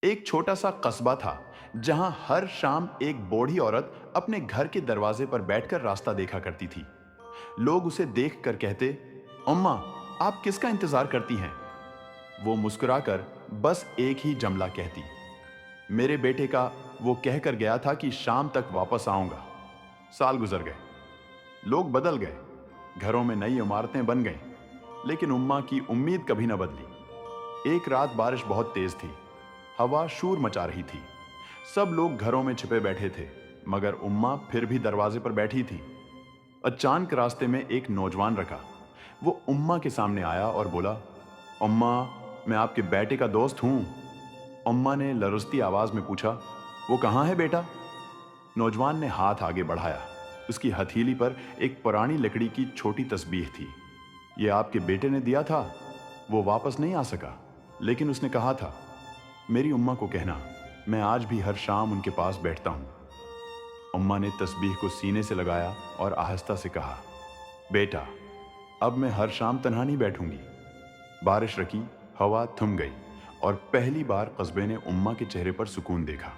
एक छोटा सा कस्बा था जहां हर शाम एक बूढ़ी औरत अपने घर के दरवाजे पर बैठकर रास्ता देखा करती थी। लोग उसे देखकर कहते, अम्मा, आप किसका इंतजार करती हैं? वो मुस्कुराकर बस एक ही जुमला कहती, मेरे बेटे का। वो कहकर गया था कि शाम तक वापस आऊंगा। साल गुजर गए, लोग बदल गए, घरों में नई इमारतें बन गईं, लेकिन उम्मा की उम्मीद कभी न बदली। एक रात बारिश बहुत तेज थी, हवा शोर मचा रही थी। सब लोग घरों में छिपे बैठे थे, मगर उम्मा फिर भी दरवाजे पर बैठी थी। अचानक रास्ते में एक नौजवान रखा। वो उम्मा के सामने आया और बोला, अम्मा, मैं आपके बेटे का दोस्त हूं। अम्मा ने लरजती आवाज में पूछा, वो कहाँ है बेटा? नौजवान ने हाथ आगे बढ़ाया। उसकी हथेली पर एक पुरानी लकड़ी की छोटी तस्बीह थी। ये आपके बेटे ने दिया था। वो वापस नहीं आ सका, लेकिन उसने कहा था, मेरी उम्मा को कहना मैं आज भी हर शाम उनके पास बैठता हूं। उम्मा ने तस्बीह को सीने से लगाया और आहिस्ता से कहा, बेटा, अब मैं हर शाम तन्हा नहीं बैठूंगी। बारिश रुकी, हवा थम गई और पहली बार कस्बे ने उम्मा के चेहरे पर सुकून देखा।